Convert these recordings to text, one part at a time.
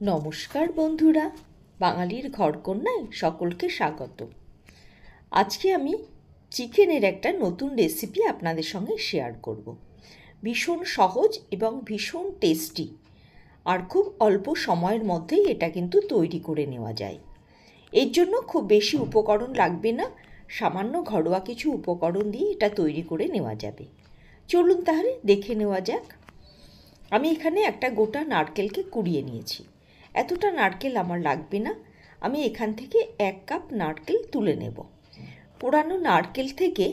নমস্কার বন্ধুরা, বাঙালির ঘরকন্যায় সকলকে স্বাগত। আজকে আমি চিকেনের একটা নতুন রেসিপি আপনাদের সঙ্গে শেয়ার করব। ভীষণ সহজ এবং ভীষণ টেস্টি, আর খুব অল্প সময়ের মধ্যেই এটা কিন্তু তৈরি করে নেওয়া যায়। এর জন্য খুব বেশি উপকরণ লাগবে না, সামান্য ঘরোয়া কিছু উপকরণ দিয়ে এটা তৈরি করে নেওয়া যাবে। চলুন তাহলে দেখে নেওয়া যাক। আমি এখানে একটা গোটা নারকেলকে কুড়িয়ে নিয়েছি। এতটা নারকেল আমার লাগবে না, আমি এখান থেকে 1 কাপ নারকেল তুলে নেব। পোড়ানো নারকেল থেকে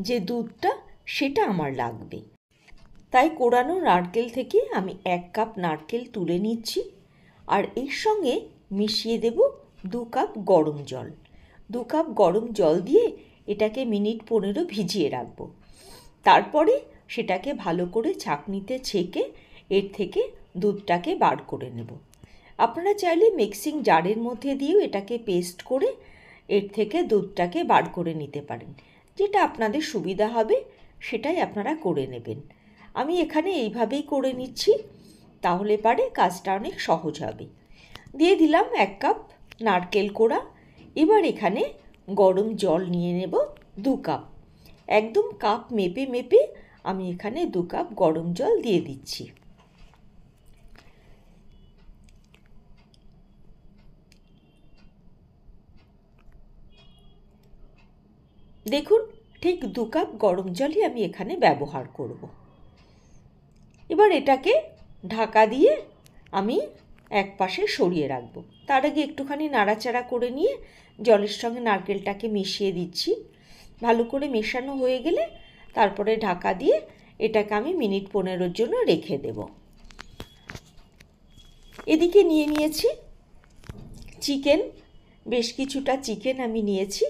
যে দুধটা সেটা আমার লাগবে, তাই কোড়ানো নারকেল থেকে আমি 1 কাপ নারকেল তুলে নিচ্ছি। আর এর সঙ্গে মিশিয়ে দেব 2 কাপ গরম জল। 2 কাপ গরম জল দিয়ে এটাকে মিনিট 15 ভিজিয়ে রাখবো। তারপরে সেটাকে ভালো করে ছাঁকনিতে ছেঁকে এর থেকে দুধটাকে বার করে নেব। আপনারা চাইলে মিক্সিং জারের মধ্যে দিয়েও এটাকে পেস্ট করে এর থেকে দুধটাকে বার করে নিতে পারেন। যেটা আপনাদের সুবিধা হবে সেটাই আপনারা করে নেবেন। আমি এখানে এইভাবেই করে নিচ্ছি, তাহলে পারে কাজটা অনেক সহজ হবে। দিয়ে দিলাম 1 কাপ নারকেল কোড়া। এবার এখানে গরম জল নিয়ে নেব 2 কাপ। একদম কাপ মেপে মেপে আমি এখানে 2 কাপ গরম জল দিয়ে দিচ্ছি। দেখুন, ঠিক 2 কাপ গরম জলই আমি এখানে ব্যবহার করব। এবার এটাকে ঢাকা দিয়ে আমি এক পাশে সরিয়ে রাখবো। তার আগে একটুখানি নাড়াচাড়া করে নিয়ে জলের সঙ্গে নারকেলটাকে মিশিয়ে দিচ্ছি। ভালো করে মেশানো হয়ে গেলে তারপরে ঢাকা দিয়ে এটাকে আমি মিনিট 15 জন্য রেখে দেব। এদিকে নিয়ে নিয়েছি চিকেন। বেশ কিছুটা চিকেন আমি নিয়েছি।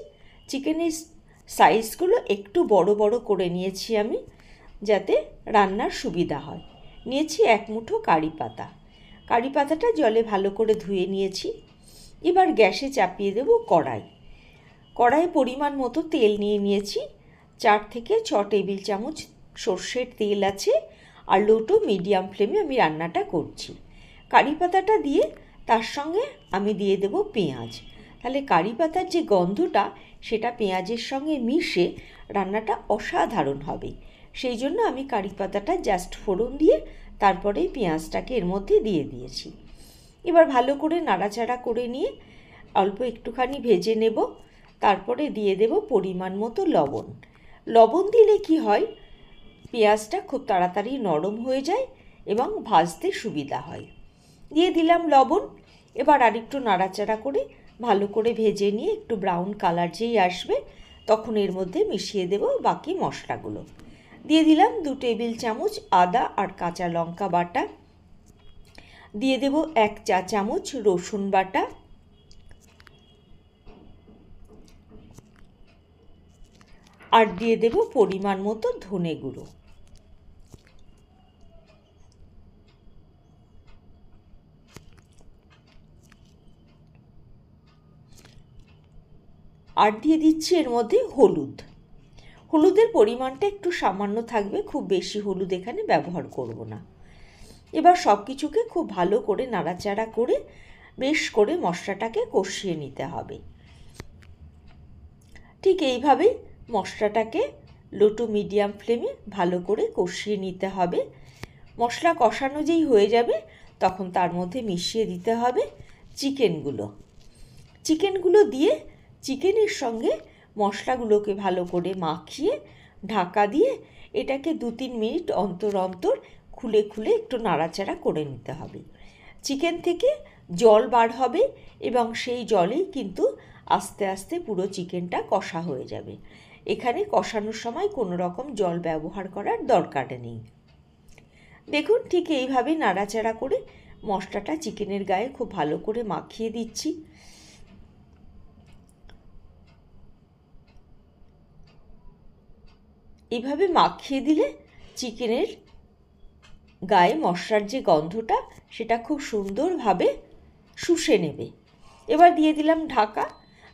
চিকেনের সাইজগুলো একটু বড় বড় করে নিয়েছি আমি, যাতে রান্নার সুবিধা হয়। নিয়েছি 1 মুঠো কারি পাতা। কারি পাতাটা জলে ভালো করে ধুয়ে নিয়েছি। এবার গ্যাসে চাপিয়ে দেব কড়াই। কড়াইয়ে পরিমাণ মতো তেল নিয়ে নিয়েছি। 4 থেকে 6 টেবিল চামচ সর্ষের তেল আছে। আর লো টু মিডিয়াম ফ্লেমে আমি রান্নাটা করছি। কারি পাতাটা দিয়ে তার সঙ্গে আমি দিয়ে দেব পেঁয়াজ। তাহলে কারি পাতার যে গন্ধটা সেটা পেঁয়াজের সঙ্গে মিশে রান্নাটা অসাধারণ হবে। সেই জন্য আমি কারি পাতাটা জাস্ট ফোড়ন দিয়ে তারপরে পেঁয়াজটাকে এর মধ্যে দিয়ে দিয়েছি। এবার ভালো করে নাড়াচাড়া করে নিয়ে অল্প একটুখানি ভেজে নেব। তারপরে দিয়ে দেব পরিমাণ মতো লবণ। লবণ দিলে কি হয়, পেঁয়াজটা খুব তাড়াতাড়ি নরম হয়ে যায় এবং ভাজতে সুবিধা হয়। দিয়ে দিলাম লবণ। এবার আরেকটু নাড়াচাড়া করে ভালো করে ভেজে নিয়ে একটু ব্রাউন কালার যেই আসবে তখন এর মধ্যে মিশিয়ে দেব বাকি মশলাগুলো। দিয়ে দিলাম 2 টেবিল চামচ আদা আর কাঁচা লঙ্কা বাটা। দিয়ে দেব 1 চা চামচ রসুন বাটা। আর দিয়ে দেব পরিমাণ মতো ধনে গুঁড়ো। আর দিয়ে দিচ্ছি এর মধ্যে হলুদ। হলুদের পরিমাণটা একটু সামান্য থাকবে, খুব বেশি হলুদ এখানে ব্যবহার করব না। এবার সব কিছুকে খুব ভালো করে নাড়াচাড়া করে বেশ করে মশলাটাকে কষিয়ে নিতে হবে। ঠিক এইভাবেই মশলাটাকে লো টু মিডিয়াম ফ্লেমে ভালো করে কষিয়ে নিতে হবে। মশলা কষানো যেই হয়ে যাবে তখন তার মধ্যে মিশিয়ে দিতে হবে চিকেনগুলো। চিকেনগুলো দিয়ে চিকেনের সঙ্গে মশলাগুলোকে ভালো করে মাখিয়ে ঢাকা দিয়ে এটাকে 2-3 মিনিট অন্তর অন্তর খুলে খুলে একটু নাড়াচাড়া করে নিতে হবে। চিকেন থেকে জল বার হবে এবং সেই জলেই কিন্তু আস্তে আস্তে পুরো চিকেনটা কষা হয়ে যাবে। এখানে কষানোর সময় কোনো রকম জল ব্যবহার করার দরকার নেই। দেখুন, ঠিক এইভাবে নাড়াচাড়া করে মশলাটা চিকেনের গায়ে খুব ভালো করে মাখিয়ে দিচ্ছি। এইভাবে মাখিয়ে দিলে চিকেনের গায়ে মশলার যে গন্ধটা সেটা খুব সুন্দরভাবে শুষে নেবে। এবার দিয়ে দিলাম ঢাকা।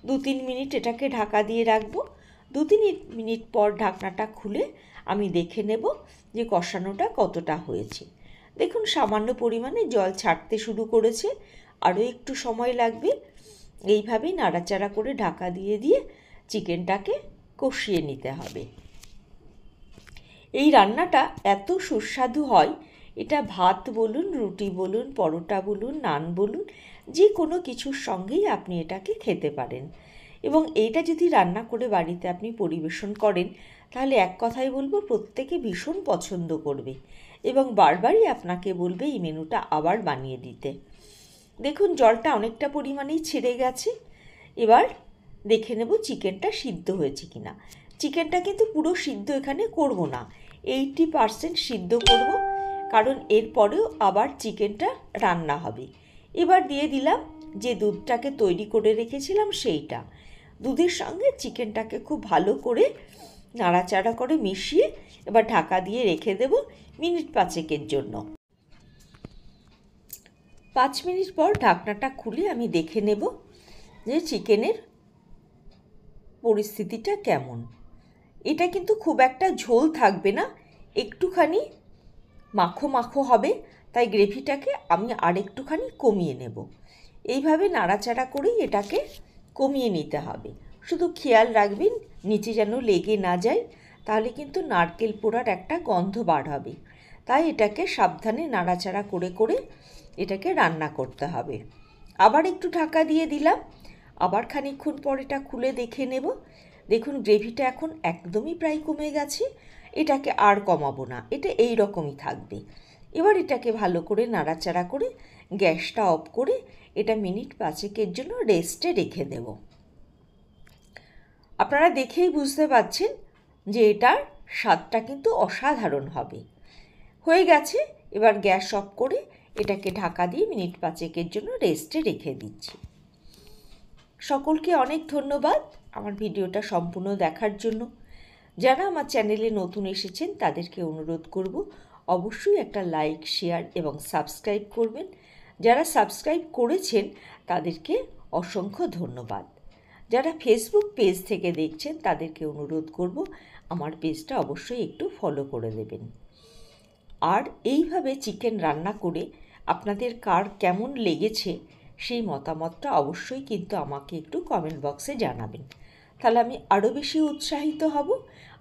2-3 মিনিট এটাকে ঢাকা দিয়ে রাখবো। 2-3 মিনিট পর ঢাকনাটা খুলে আমি দেখে নেব যে কষানোটা কতটা হয়েছে। দেখুন সামান্য পরিমাণে জল ছাড়তে শুরু করেছে, আরও একটু সময় লাগবে। এইভাবেই নাড়াচাড়া করে ঢাকা দিয়ে দিয়ে চিকেনটাকে কষিয়ে নিতে হবে। এই রান্নাটা এত সুস্বাদু হয়, এটা ভাত বলুন, রুটি বলুন, পরোটা বলুন, নান বলুন, যে কোনো কিছুর সঙ্গেই আপনি এটাকে খেতে পারেন। এবং এইটা যদি রান্না করে বাড়িতে আপনি পরিবেশন করেন, তাহলে এক কথাই বলবো প্রত্যেকে ভীষণ পছন্দ করবে এবং বারবারই আপনাকে বলবে এই মেনুটা আবার বানিয়ে দিতে। দেখুন জলটা অনেকটা পরিমাণেই ছেড়ে গেছে। এবার দেখে নেব চিকেনটা সিদ্ধ হয়েছে কিনা। চিকেনটা কিন্তু পুরো সিদ্ধ এখানে করব না, 80% সিদ্ধ করব, কারণ এরপরেও আবার চিকেনটা রান্না হবে। এবার দিয়ে দিলাম যে দুধটাকে তৈরি করে রেখেছিলাম সেইটা। দুধের সঙ্গে চিকেনটাকে খুব ভালো করে নাড়াচাড়া করে মিশিয়ে এবার ঢাকা দিয়ে রেখে দেব মিনিট 5 জন্য। 5 মিনিট পর ঢাকনাটা খুলে আমি দেখে নেব যে চিকেনের পরিস্থিতিটা কেমন। এটা কিন্তু খুব একটা ঝোল থাকবে না, একটুখানি মাখো মাখো হবে, তাই গ্রেভিটাকে আমি আরেকটুখানি কমিয়ে নেব। এইভাবে নাড়াচাড়া করেই এটাকে কমিয়ে নিতে হবে। শুধু খেয়াল রাখবেন নিচে যেন লেগে না যায়, তাহলে কিন্তু নারকেল পোড়ার একটা গন্ধ বার হবে। তাই এটাকে সাবধানে নাড়াচাড়া করে করে এটাকে রান্না করতে হবে। আবার একটু ঢাকা দিয়ে দিলাম, আবার খানিকক্ষণ পর এটা খুলে দেখে নেব। দেখুন গ্রেভিটা এখন একদমই প্রায় কমে গেছে, এটাকে আর কমাবো না, এটা এই রকমই থাকবে। এবার এটাকে ভালো করে নাড়াচাড়া করে গ্যাসটা অফ করে এটা মিনিট 5 জন্য রেস্টে রেখে দেব। আপনারা দেখেই বুঝতে পারছেন যে এটার স্বাদটা কিন্তু অসাধারণ হবে। হয়ে গেছে, এবার গ্যাস অফ করে এটাকে ঢাকা দিয়ে মিনিট 5 জন্য রেস্টে রেখে দিচ্ছি। সকলকে অনেক ধন্যবাদ আমার ভিডিওটা সম্পূর্ণ দেখার জন্য। যারা আমার চ্যানেলে নতুন এসেছেন তাদেরকে অনুরোধ করব অবশ্যই একটা লাইক, শেয়ার এবং সাবস্ক্রাইব করবেন। যারা সাবস্ক্রাইব করেছেন তাদেরকে অসংখ্য ধন্যবাদ। যারা ফেসবুক পেজ থেকে দেখছেন তাদেরকে অনুরোধ করব আমার পেজটা অবশ্যই একটু ফলো করে দেবেন। আর এইভাবে চিকেন রান্না করে আপনাদের কার কেমন লেগেছে সেই মতামতটা অবশ্যই কিন্তু আমাকে একটু কমেন্ট বক্সে জানাবেন, তাহলে আমি আরও বেশি উৎসাহিত হব,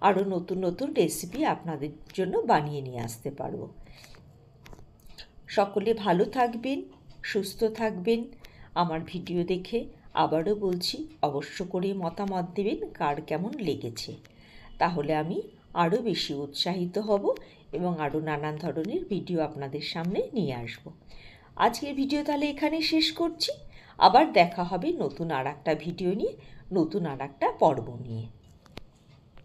আরও নতুন নতুন রেসিপি আপনাদের জন্য বানিয়ে নিয়ে আসতে পারব। সকলে ভালো থাকবেন, সুস্থ থাকবেন। আমার ভিডিও দেখে আবারও বলছি অবশ্য করে মতামত দেবেন কার কেমন লেগেছে, তাহলে আমি আরও বেশি উৎসাহিত হব এবং আরও নানান ধরনের ভিডিও আপনাদের সামনে নিয়ে আসব। আজকের ভিডিও তাহলে এখানে শেষ করছি, আবার দেখা হবে নতুন আর একটা ভিডিও নিয়ে, নতুন আর একটা পর্ব নিয়ে।